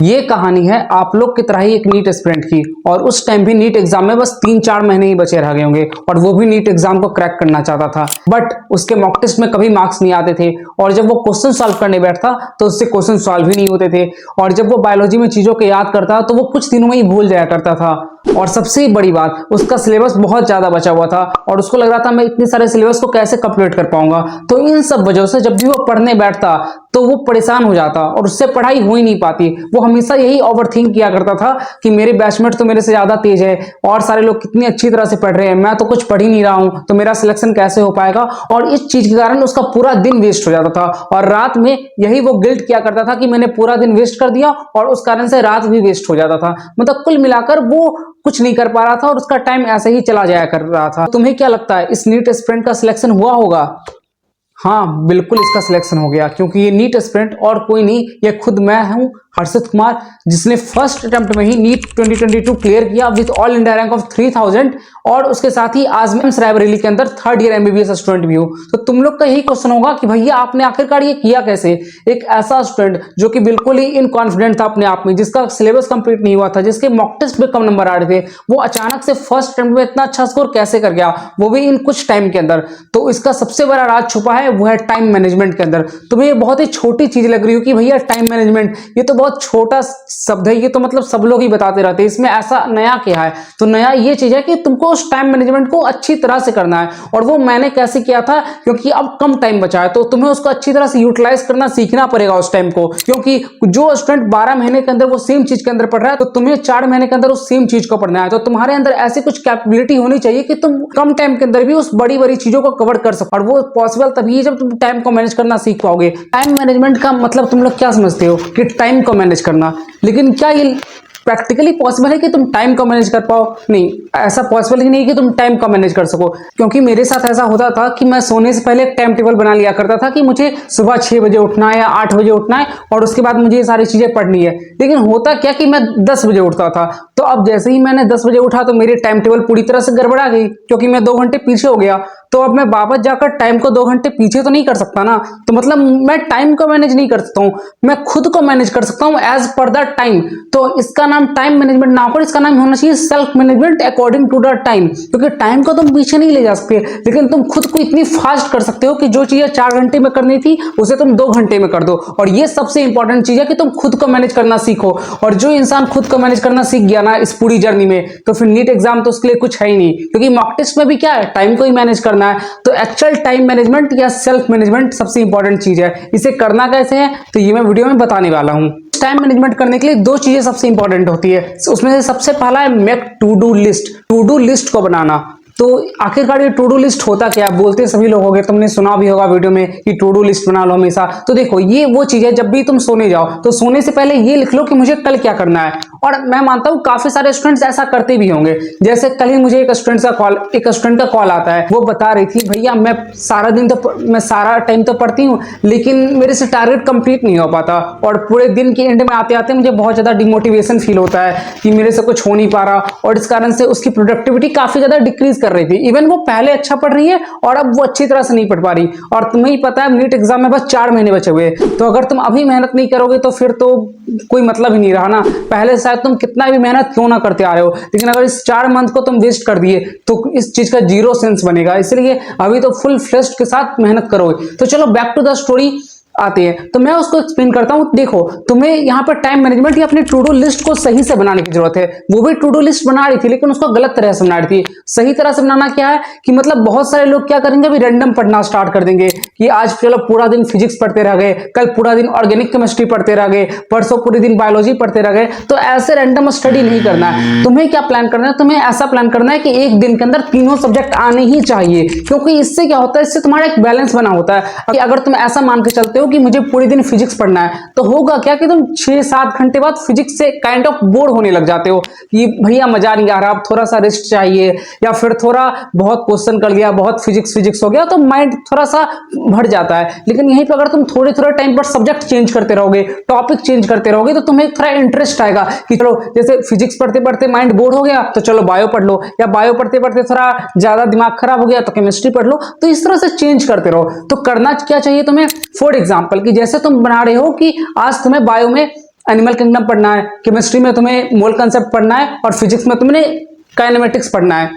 ये कहानी है आप लोग की तरह ही एक नीट एस्पिरेंट की। और उस टाइम भी नीट एग्जाम में बस 3-4 महीने ही बचे रह गए होंगे और वो भी नीट एग्जाम को क्रैक करना चाहता था, बट उसके मॉक टेस्ट में कभी मार्क्स नहीं आते थे। और जब वो क्वेश्चन सॉल्व करने बैठता तो उससे क्वेश्चन सॉल्व ही नहीं होते थे। और जब वो बायोलॉजी में चीजों को याद करता तो वो कुछ दिनों में ही भूल जाया करता था। और सबसे बड़ी बात, उसका सिलेबस बहुत ज्यादा बचा हुआ था और उसको लग रहा था मैं इतने सारे सिलेबस को कैसे कंप्लीट कर पाऊंगा। तो इन सब वजह से जब भी वो पढ़ने बैठता तो वो परेशान हो जाता और उससे पढ़ाई हो ही नहीं पाती। वो हमेशा यही ओवरथिंक किया करता था कि मेरे बैचमेट तो मेरे से ज्यादा तेज है और सारे लोग कितनी अच्छी तरह से पढ़ रहे हैं, मैं तो कुछ पढ़ ही नहीं रहा हूं, तो मेरा सिलेक्शन कैसे हो पाएगा। और इस चीज के कारण उसका पूरा दिन वेस्ट हो जाता था और रात में यही वो गिल्ट किया करता था कि मैंने पूरा दिन वेस्ट कर दिया और उस कारण से रात भी वेस्ट हो जाता था। मतलब कुल मिलाकर वो कुछ नहीं कर पा रहा था और उसका टाइम ऐसे ही चला जाया कर रहा था। तुम्हें क्या लगता है, इस नीट एस्पिरेंट का सिलेक्शन हुआ होगा? हाँ बिल्कुल, इसका सिलेक्शन हो गया, क्योंकि ये नीट एस्पिरेंट और कोई नहीं, ये खुद मैं हूं, हर्षित कुमार, जिसने फर्स्ट अटेम्प्ट में ही नीट 2022 क्लियर किया with all India rank of 3000। और उसके साथ ही आज मैं रायबरेली के अंदर 3rd ईयर एमबीबीएस स्टूडेंट भी हूं। तो तुम लोग का यही क्वेश्चन होगा कि भैया आपने आखिरकार ये किया कैसे? एक ऐसा स्टूडेंट जो कि बिल्कुल ही इनकॉन्फिडेंट था अपने आप में, जिसका सिलेबस कंप्लीट नहीं हुआ था, जिसके मॉक टेस्ट में कम नंबर आ रहे थे, वो अचानक से फर्स्ट अटेम्प्ट में इतना अच्छा स्कोर कैसे कर गया, वो भी इन कुछ टाइम के अंदर? तो इसका सबसे बड़ा राज छुपा है, वो है टाइम मैनेजमेंट के अंदर। तुम्हें ये बहुत ही छोटी चीज लग रही हो कि भैया टाइम मैनेजमेंट, ये तो बहुत छोटा शब्द है, ये तो मतलब सब लोग ही बताते रहते हैं, इसमें ऐसा नया क्या है? तो नया ये चीज है कि तुमको उस टाइम मैनेजमेंट को अच्छी तरह से करना है। और वो मैंने कैसे किया था, क्योंकि अब कम टाइम बचा है तो तुम्हें उसको अच्छी तरह से यूटिलाइज करना सीखना पड़ेगा उस टाइम को। क्योंकि जो स्टूडेंट 12 महीने के अंदर वो सेम चीज के अंदर पढ़ रहा है, तो तुम्हें 4 महीने के अंदर उस सेम चीज को पढ़ना है। तो तुम्हारे अंदर ऐसी कुछ कैपेबिलिटी होनी चाहिए कि तुम कम टाइम के अंदर भी उस बड़ी बड़ी चीजों को कवर कर सको। और वो पॉसिबल तभी है जब तुम टाइम को मैनेज करना सीख पाओगे। टाइम मैनेजमेंट का मतलब तुम लोग क्या समझते हो कि टाइम को मैनेज करना, लेकिन क्या ये प्रैक्टिकली पॉसिबल है कि तुम टाइम को मैनेज कर पाओ? नहीं, ऐसा पॉसिबल ही नहीं कि तुम टाइम को मैनेज कर सको। क्योंकि मेरे साथ ऐसा होता था कि मैं सोने से पहले एक टाइम टेबल बना लिया करता था कि मुझे सुबह 6 बजे उठना है या 8 बजे उठना है और उसके बाद मुझे ये सारी चीजें पढ़नी है। लेकिन होता क्या कि मैं 10 बजे उठता था। तो अब जैसे ही मैंने 10 बजे उठा तो मेरी टाइम टेबल पूरी तरह से गड़बड़ा गई, क्योंकि मैं 2 घंटे पीछे हो गया। तो अब मैं वापस जाकर टाइम को 2 घंटे पीछे तो नहीं कर सकता ना। तो मतलब मैं टाइम को मैनेज नहीं कर सकता हूँ, मैं खुद को मैनेज कर सकता हूँ एज पर द टाइम। तो इसका नाम टाइम मैनेजमेंट ना होकर इसका नाम होना चाहिए self management according to the time. क्योंकि टाइम को तुम पीछे नहीं ले जा सकते, लेकिन तुम खुद को इतनी फास्ट कर सकते हो कि जो चीजें 4 घंटे में करनी थी उसे तुम 2 घंटे में कर दो। और ये सबसे इंपॉर्टेंट चीज है कि तुम खुद को मैनेज करना सीखो। और जो इंसान खुद को मैनेज करना सीख गया ना इस पूरी जर्नी में, तो फिर नीट एग्जाम तो उसके लिए कुछ है ही नहीं। क्योंकि मॉक टेस्ट में भी क्या है, टाइम को ही मैनेज करना है। तो एक्चुअल टाइम मैनेजमेंट या सेल्फ मैनेजमेंट सबसे इंपॉर्टेंट चीज है। इसे करना कैसे है तो ये मैं वीडियो में बताने वाला हूं। टाइम मैनेजमेंट करने के लिए 2 चीजें सबसे इंपॉर्टेंट होती है। उसमें से सबसे पहला है make to do list. To do list को बनाना। तो आखिरकार ये टू डू लिस्ट होता क्या है? बोलते सभी लोग होंगे, तुमने सुना भी होगा वीडियो में कि टू डू लिस्ट बना लो हमेशा। तो देखो, ये वो चीज है, जब भी तुम सोने जाओ तो सोने से पहले ये लिख लो कि मुझे कल क्या करना है। और मैं मानता हूं काफी सारे स्टूडेंट्स ऐसा करते भी होंगे। जैसे कल ही मुझे एक स्टूडेंट का कॉल आता है, वो बता रही थी भैया मैं सारा टाइम तो पढ़ती हूँ, लेकिन मेरे से टारगेट कंप्लीट नहीं हो पाता और पूरे दिन के एंड में आते आते मुझे बहुत ज्यादा डिमोटिवेशन फील होता है कि मेरे से कुछ हो नहीं पा रहा। और इस कारण से उसकी प्रोडक्टिविटी काफी ज्यादा डिक्रीज कर रही थी। इवन वो पहले अच्छा पढ़ रही है और अब वो अच्छी तरह से नहीं पढ़ पा रही। और तुम्हें ही पता है नीट एग्जाम में बस 4 महीने बचे हुए, तो अगर तुम अभी मेहनत नहीं करोगे तो फिर तो कोई मतलब ही नहीं रहा ना। पहले शायद तुम कितना भी मेहनत क्यों ना करते आ रहे हो, लेकिन अगर इस 4 मंथ को तुम वेस्ट कर दिए तो इस चीज का 0 सेंस बनेगा। इसलिए अभी तो फुल फ्लेश्ड के साथ मेहनत करोगे। तो चलो बैक टू द स्टोरी आते हैं, तो मैं उसको एक्सप्लेन करता हूं। देखो, तुम्हें यहाँ पर टाइम मैनेजमेंट या अपनी टू डू लिस्ट को सही से बनाने की जरूरत है। वो भी टू डू लिस्ट बना रही थी, लेकिन उसको गलत तरह से बना रही थी। सही तरह से बनाना क्या है कि मतलब बहुत सारे लोग क्या करेंगे, अभी रैंडम पढ़ना स्टार्ट कर देंगे कि आज चलो पूरा दिन फिजिक्स पढ़ते रह गए, कल पूरा दिन ऑर्गेनिक केमिस्ट्री पढ़ते रह गए, परसों पूरे दिन बायोलॉजी पढ़ते रह गए। तो ऐसे रैंडम स्टडी नहीं करना है। तुम्हें क्या प्लान करना है, तुम्हें ऐसा प्लान करना है कि एक दिन के अंदर तीनों सब्जेक्ट आने ही चाहिए। क्योंकि इससे क्या होता है, इससे तुम्हारा एक बैलेंस बना होता है। अगर तुम ऐसा मान के चलते हो कि मुझे पूरे दिन फिजिक्स पढ़ना है, तो होगा क्या कि तुम 6-7 घंटे बाद फिजिक्स से काइंड ऑफ बोर होने लग जाते हो कि भैया मजा नहीं आ रहा, अब थोड़ा सा रेस्ट चाहिए, या फिर थोड़ा बहुत क्वेश्चन कर लिया, बहुत फिजिक्स हो गया, तो माइंड थोड़ा सा भर जाता है। लेकिन यहीं पर अगर तुम थोड़े थोड़े टाइम पर सब्जेक्ट चेंज करते रहोगे, टॉपिक चेंज करते रहोगे, तो तुम्हें थोड़ा इंटरेस्ट आएगा कि चलो जैसे फिजिक्स पढ़ते पढ़ते माइंड बोर हो गया तो चलो बायो पढ़ लो, या बायो पढ़ते पढ़ते थोड़ा ज्यादा दिमाग खराब हो गया तो केमिस्ट्री पढ़ लो। तो इस तरह से चेंज करते रहो। तो करना क्या चाहिए तुम्हें, फॉर एग्जाम्पल कि जैसे तुम बना रहे हो कि आज तुम्हें बायो में एनिमल किंगडम पढ़ना है, केमिस्ट्री में तुम्हें मोल कंसेप्ट पढ़ना है और फिजिक्स में तुमने काइनेमेटिक्स पढ़ना है।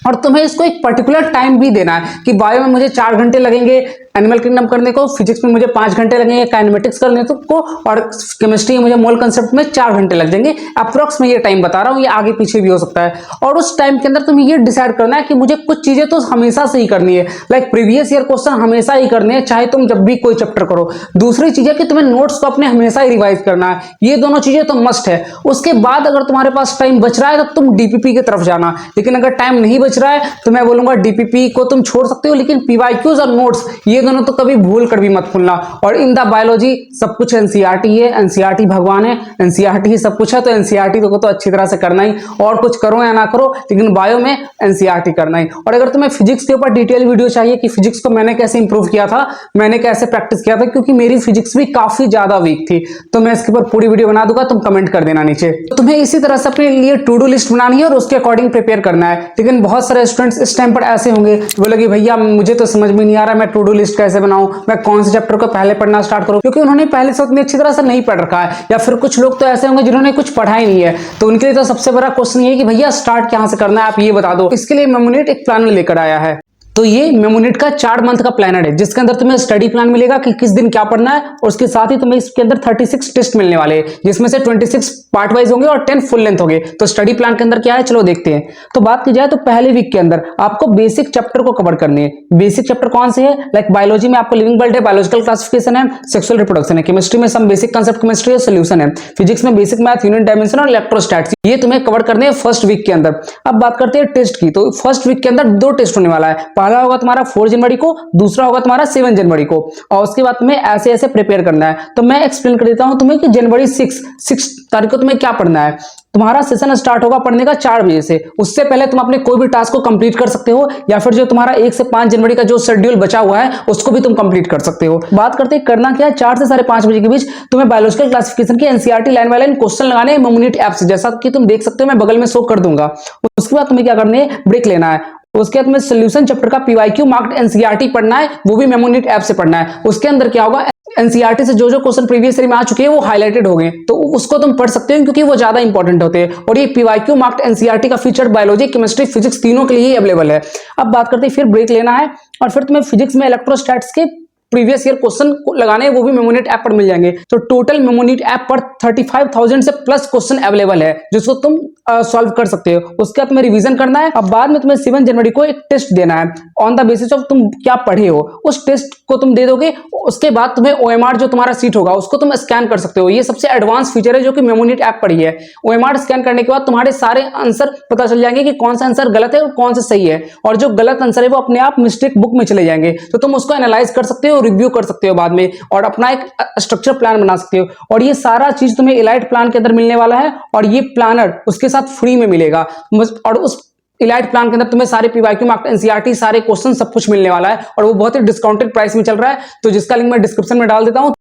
और तुम्हें इसको एक पर्टिकुलर टाइम भी देना है कि बायो में मुझे 4 घंटे लगेंगे एनिमल किंगडम करने को, फिजिक्स में मुझे 5 घंटे लगेंगे काइनेमेटिक्स करने को, और केमिस्ट्री में मुझे मोल कंसेप्ट में 4 घंटे लग जाएंगे। अप्रॉक्स में ये टाइम बता रहा हूँ, ये आगे पीछे भी हो सकता है। और उस टाइम के अंदर तुम्हें ये डिसाइड करना है कि मुझे कुछ चीजें तो हमेशा से ही करनी है, लाइक प्रीवियस ईयर क्वेश्चन हमेशा ही करने हैं, चाहे तुम जब भी कोई चैप्टर करो। दूसरी चीज है कि तुम्हें नोट्स को अपने हमेशा ही रिवाइज करना है, ये दोनों चीजें तो मस्ट है। उसके बाद अगर तुम्हारे पास टाइम बच रहा है तो तुम डीपीपी की तरफ जाना, लेकिन अगर टाइम नहीं बच रहा है तो मैं बोलूंगा डीपीपी को तुम छोड़ सकते हो, लेकिन पीवाईक्यूज और नोट्स ये दोनों तो कभी भूल कर भी मत भूलना। और इन द बायोलॉजी सब कुछ एनसीईआरटी है, एनसीईआरटी भगवान है, एनसीईआरटी ही सब कुछ है, तो एनसीईआरटी को तो अच्छी तरह से करना ही, और कुछ करो या ना करो, लेकिन बायो में एनसीईआरटी करना ही। और अगर तुम्हें फिजिक्स के ऊपर डिटेल वीडियो चाहिए कि फिजिक्स को मैंने कैसे इंप्रूव किया था, मैंने कैसे प्रैक्टिस किया था, क्योंकि मेरी फिजिक्स भी काफी ज्यादा वीक थी, तो मैं इसके ऊपर पूरी वीडियो बना दूंगा, तुम कमेंट कर देना नीचे। तो तुम्हें इसी तरह से अपने लिए टू डू लिस्ट बनानी है और उसके अकॉर्डिंग प्रिपेयर करना है। लेकिन बहुत सारे स्टूडेंट्स इस टाइम पर ऐसे होंगे बोले कि भैया मुझे तो समझ में नहीं आ रहा, मैं टू डू लिस्ट कैसे बनाऊं, मैं कौन से चैप्टर को पहले पढ़ना स्टार्ट करूं, क्योंकि उन्होंने पहले से उतनी अच्छी तरह से नहीं पढ़ रखा है। या फिर कुछ लोग तो ऐसे होंगे जिन्होंने कुछ पढ़ा ही नहीं है, तो उनके लिए तो सबसे बड़ा क्वेश्चन ये है कि भैया स्टार्ट कहां से करना है, आप ये बता दो। इसके लिए मेमोनेट एक प्लानर लेकर आया है। तो ये मेमोनेट का 4 मंथ का प्लानर है, जिसके अंदर तुम्हें स्टडी प्लान मिलेगा कि किस दिन क्या पढ़ना है, और उसके साथ ही तुम्हें इसके अंदर 36 टेस्ट मिलने वाले हैं, जिसमें से 26 पार्ट वाइज होंगे और 10 फुल लेंथ होंगे। तो स्टडी प्लान के अंदर क्या है, चलो देखते हैं। तो बात की जाए तो पहले वीक के अंदर आपको बेसिक चैप्टर को कवर करनी है। बेसिक चैप्टर कौन से है, लाइक बायोलॉजी में आपको लिविंग वर्ल्ड है, बायोलॉजिकल क्लासिफिकेशन है, सेक्सुअल रिप्रोडक्शन है, केमिस्ट्री में सम बेसिक कांसेप्ट केमिस्ट्री और सॉल्यूशन है, फिजिक्स में बेसिक मैथ, यूनिट डायमेंशन और इलेक्ट्रोस्टैटिक्स, ये तुम्हें कवर करने हैं फर्स्ट वीक के अंदर। अब बात करते हैं टेस्ट की। तो फर्स्ट वीक के अंदर 2 टेस्ट होने वाला है, पहला होगा तुम्हारा 4 जनवरी को, दूसरा होगा तुम्हारा 7 जनवरी को, और उसके बाद तुम्हें ऐसे ऐसे प्रिपेयर करना है। तो मैं एक्सप्लेन कर देता हूं तुम्हें कि जनवरी 6 तारीख को तुम्हें क्या पढ़ना है। तुम्हारा सेशन स्टार्ट होगा पढ़ने का 4 बजे से, उससे पहले तुम अपने कोई भी टास्क को कंप्लीट कर सकते हो, या फिर जो तुम्हारा 1 से 5 जनवरी का जो शेड्यूल बचा हुआ है उसको भी तुम कंप्लीट कर सकते हो। बात करते हैं करना क्या है, 4 से 5:30 बजे के बीच तुम्हें बायोलॉजिकल क्लासिफिकेशन के NCERT line by line question लगाने हैं मेमोनेट ऐप से, जैसा कि तुम देख सकते हो, मैं बगल में शो कर दूंगा। उसके बाद तुम्हें क्या करना है, ब्रेक लेना है। उसके बाद तुम्हें सोल्यूशन चैप्टर का पीवाईक्यू मार्क्ड एनसीईआरटी पढ़ना है, वो भी मेमोनेट ऐप से पढ़ना है। उसके अंदर क्या होगा, एनसीईआरटी से जो जो क्वेश्चन प्रीवियस ईयर में आ चुके हैं वो हाईलाइटेड हो गए, तो उसको तुम पढ़ सकते हो क्योंकि वो ज्यादा इंपॉर्टेंट होते हैं। और ये पीवाईक्यू मार्क्ड एनसीईआरटी का फीचर बायोलॉजी, केमिस्ट्री, फिजिक्स तीनों के लिए अवेलेबल है। अब बात करते हैं फिर ब्रेक लेना है, और फिर तुम्हें फिजिक्स में इलेक्ट्रोस्टैटिक्स के प्रीवियस ईयर क्वेश्चन लगाने हैं, वो भी मेमोनेट ऐप पर मिल जाएंगे। तो टोटल मेमोनेट ऐप पर 35,000 से प्लस क्वेश्चन अवेलेबल है, जिसको तुम सॉल्व कर सकते हो। उसके बाद तुम्हें रिवीजन करना है। अब बाद में तुम्हें 7 जनवरी को एक टेस्ट देना है ऑन द बेसिस ऑफ तुम क्या पढ़े हो, उस टेस्ट को तुम दे दोगे। उसके बाद तुम्हें ओएमआर जो तुम्हारा सीट होगा उसको तुम स्कैन कर सकते हो। ये सबसे एडवांस फीचर है जो कि मेमोनेट ऐप पर ही है। ओएमआर स्कैन करने के बाद तुम्हारे सारे आंसर पता चल जाएंगे कि कौन सा आंसर गलत है और कौन सा सही है, और जो गलत आंसर है वो अपने आप मिस्टेक बुक में चले जाएंगे, तो तुम उसको एनालाइज कर सकते हो, रिव्यू कर सकते हो बाद में, और अपना एक स्ट्रक्चर प्लान बना सकते हो। और ये सारा चीज तुम्हें इलाइट प्लान के अंदर मिलने वाला है, और ये प्लानर उसके साथ फ्री में मिलेगा। और उस इलाइट प्लान के अंदर तुम्हें सारे पीवाईक्यू मार्क्ड एनसीईआरटी, सारे क्वेश्चन, सब कुछ मिलने वाला है, और वो बहुत ही डिस्काउंटेड प्राइस में चल रहा है। तो जिसका लिंक मैं डिस्क्रिप्शन में डाल देता हूं।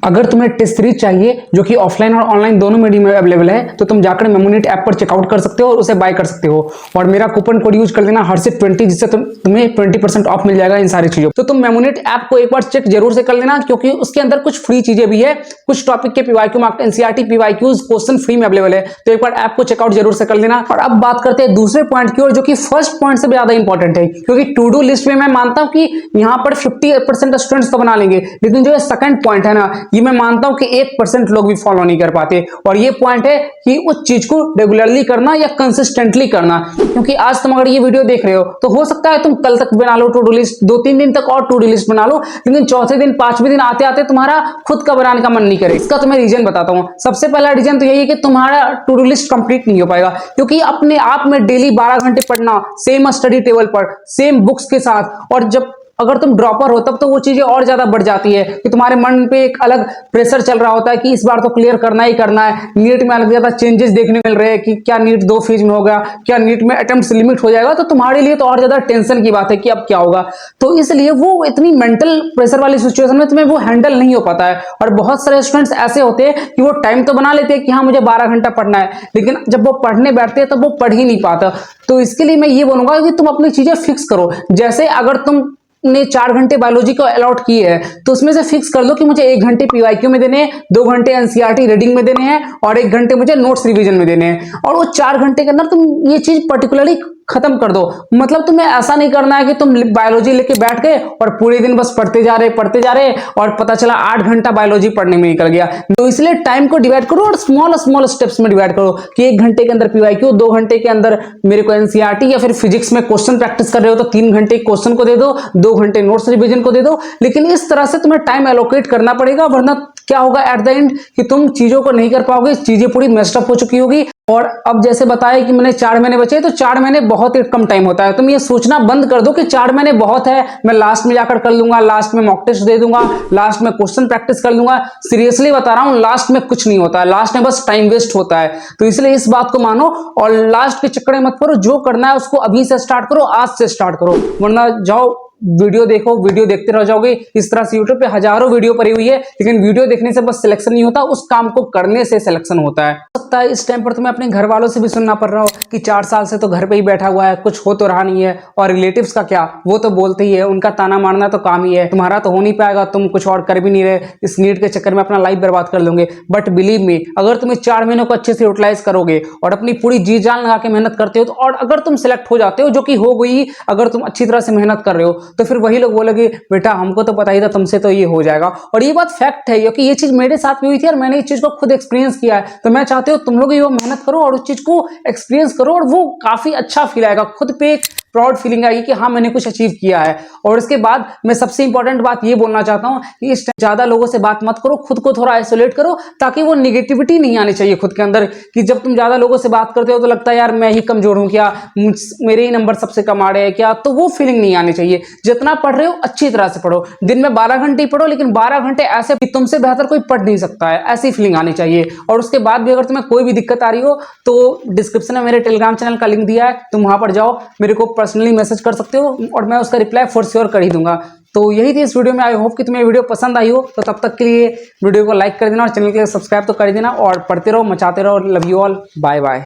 अगर तुम्हें टेस्ट सीरीज चाहिए जो कि ऑफलाइन और ऑनलाइन दोनों मीडियम में अवेलेबल है, तो तुम जाकर मेमोनेट ऐप पर चेकआउट कर सकते हो और उसे बाय कर सकते हो। और मेरा कूपन कोड यूज कर लेना हर्षित20, जिससे तुम्हें 20% ऑफ मिल जाएगा इन सारी चीजों। तो तुम मेमोनेट ऐप को एक बार चेक जरूर से कर लेना, क्योंकि उसके अंदर कुछ फ्री चीजें भी है, कुछ टॉपिक के PYQ marked NCERT PYQs question free में अवेलेबल है। तो एक बार ऐप को चेकआउट जरूर से कर लेना। और अब बात करते हैं दूसरे पॉइंट की ओर, जो कि फर्स्ट पॉइंट से ज्यादा इंपॉर्टेंट है, क्योंकि टू डू लिस्ट में मैं मानता हूं कि यहाँ पर 50% स्टूडेंट्स तो बना लेंगे, लेकिन जो सेकंड पॉइंट है ना, ये मैं मानता हूं कि 1% लोग भी फॉलो नहीं कर पाते। और ये पॉइंट है कि उस चीज को रेगुलरली करना या कंसिस्टेंटली करना। क्योंकि आज तुम अगर ये वीडियो देख रहे हो तो हो सकता है तुम कल तक बना लो टू डू लिस्ट, 2-3 दिन तक और टू डू लिस्ट बना लो, लेकिन चौथे दिन 5वें दिन आते आते तुम्हारा खुद का बनाने का मन नहीं करे। इसका तुम्हें रीजन बताता हूं। सबसे पहला रीजन तो यही है कि तुम्हारा टू डू लिस्ट कंप्लीट नहीं हो पाएगा, क्योंकि अपने आप में डेली 12 घंटे पढ़ना सेम स्टडी टेबल पर सेम बुक्स के साथ, और जब अगर तुम ड्रॉपर हो तब तो वो चीजें और ज्यादा बढ़ जाती है कि तुम्हारे मन पे एक अलग प्रेशर चल रहा होता है कि इस बार तो क्लियर करना ही करना है। नीट में अलग ज्यादा चेंजेस देखने मिल रहे हैं कि क्या नीट 2 फेज में होगा, क्या नीट में अटेम्प्ट्स लिमिट हो जाएगा, तो तुम्हारे लिए तो और ज्यादा टेंशन की बात है कि अब क्या होगा। तो इसलिए वो इतनी मेंटल प्रेशर वाली सिचुएशन में तुम्हें वो हैंडल नहीं हो पाता है। और बहुत सारे स्टूडेंट्स ऐसे होते हैं कि वो टाइम तो बना लेते हैं कि हाँ मुझे 12 घंटा पढ़ना है, लेकिन जब वो पढ़ने बैठते हैं तब वो पढ़ ही नहीं पाता। तो इसके लिए मैं ये बोलूंगा कि तुम अपनी चीजें फिक्स करो। जैसे अगर तुम ने 4 घंटे बायोलॉजी को अलॉट किए हैं तो उसमें से फिक्स कर दो कि मुझे 1 घंटे पीवाईक्यू में देने हैं, 2 घंटे एनसीईआरटी रीडिंग में देने हैं और 1 घंटे मुझे नोट्स रिवीजन में देने हैं। और वो 4 घंटे के अंदर तुम ये चीज पर्टिकुलरली खत्म कर दो। मतलब तुम्हें ऐसा नहीं करना है कि तुम बायोलॉजी लेके बैठ गए और पूरे दिन बस पढ़ते जा रहे और पता चला 8 घंटा बायोलॉजी पढ़ने में निकल गया। तो इसलिए टाइम को डिवाइड करो और स्मॉल स्टेप्स में डिवाइड करो कि 1 घंटे के अंदर पीवाईक्यू, 2 घंटे के अंदर मेरे को एनसीईआरटी या फिर फिजिक्स में क्वेश्चन प्रैक्टिस कर रहे हो तो 3 घंटे क्वेश्चन को दे दो, 2 घंटे नोट्स रिवीजन को दे दो। लेकिन इस तरह से तुम्हें टाइम एलोकेट करना पड़ेगा, वरना क्या होगा एट द एंड कि तुम चीजों को नहीं कर पाओगे, चीजें पूरी मेस्ड अप हो चुकी होगी। और अब जैसे बताया कि मैंने 4 महीने बचे, तो 4 महीने बहुत ही कम टाइम होता है। तुम ये सोचना बंद कर दो कि 4 महीने बहुत है, मैं लास्ट में जाकर कर लूंगा, लास्ट में मॉक टेस्ट दे दूंगा, लास्ट में क्वेश्चन प्रैक्टिस कर लूंगा। सीरियसली बता रहा हूं, लास्ट में कुछ नहीं होता है, लास्ट में बस टाइम वेस्ट होता है। तो इसलिए इस बात को मानो और लास्ट के चक्कर में मत करो। जो करना है उसको अभी से स्टार्ट करो, आज से स्टार्ट करो, वरना जाओ वीडियो देखो, वीडियो देखते रह जाओगे। इस तरह से यूट्यूब पे हजारों वीडियो पड़ी हुई है, लेकिन वीडियो देखने से बस सिलेक्शन नहीं होता, उस काम को करने से सिलेक्शन होता है। सकता है इस टाइम पर तुम्हें अपने घर वालों से भी सुनना पड़ रहा हो कि 4 साल से तो घर पे ही बैठा हुआ है, कुछ हो तो रहा नहीं है। और रिलेटिव्स का क्या, वो तो बोलते ही है, उनका ताना मारना तो काम ही है, तुम्हारा तो हो नहीं पाएगा, तुम कुछ और कर भी नहीं रहे, इस नीट के चक्कर में अपना लाइफ बर्बाद कर लोगे। बट बिलीव मी, अगर तुम्हें 4 महीनों को अच्छे से यूटिलाइज करोगे और अपनी पूरी जी जान लगा के मेहनत करते हो तो, और अगर तुम सिलेक्ट हो जाते हो, जो कि हो गई, अगर तुम अच्छी तरह से मेहनत कर रहे हो, तो फिर वही लोग बोलेंगे बेटा हमको तो पता ही था, तुमसे तो ये हो जाएगा। और ये बात फैक्ट है, क्योंकि ये चीज मेरे साथ भी हुई थी और मैंने इस चीज को खुद एक्सपीरियंस किया है। तो मैं चाहती हूँ तुम लोग ये मेहनत करो और उस चीज को एक्सपीरियंस करो, और वो काफी अच्छा फील आएगा, खुद पे एक प्राउड फीलिंग आएगी कि हाँ मैंने कुछ अचीव किया है। और इसके बाद मैं सबसे इंपॉर्टेंट बात ये बोलना चाहता हूँ कि इस ज्यादा लोगों से बात मत करो, खुद को थोड़ा आइसोलेट करो, ताकि वो निगेटिविटी नहीं आनी चाहिए खुद के अंदर। कि जब तुम ज्यादा लोगों से बात करते हो तो लगता है यार मैं ही कमजोर हूं क्या, मेरे ही नंबर सबसे कम आ रहे हैं क्या, तो वो फीलिंग नहीं आनी चाहिए। जितना पढ़ रहे हो अच्छी तरह से पढ़ो, दिन में 12 घंटे ही पढ़ो, लेकिन 12 घंटे ऐसे कि तुमसे बेहतर कोई पढ़ नहीं सकता है, ऐसी फीलिंग आनी चाहिए। और उसके बाद भी अगर तुम्हें कोई भी दिक्कत आ रही हो तो डिस्क्रिप्शन में मेरे टेलीग्राम चैनल का लिंक दिया है, तुम वहां पर जाओ, मेरे को पर्सनली मैसेज कर सकते हो और मैं उसका रिप्लाई फॉर श्योर कर ही दूंगा। तो यही थी इस वीडियो में। आई होप कि तुम्हें वीडियो पसंद आई हो। तो तब तक के लिए वीडियो को लाइक कर देना और चैनल के सब्सक्राइब तो कर देना, और पढ़ते रहो, मचाते रहो। Love you all, bye bye.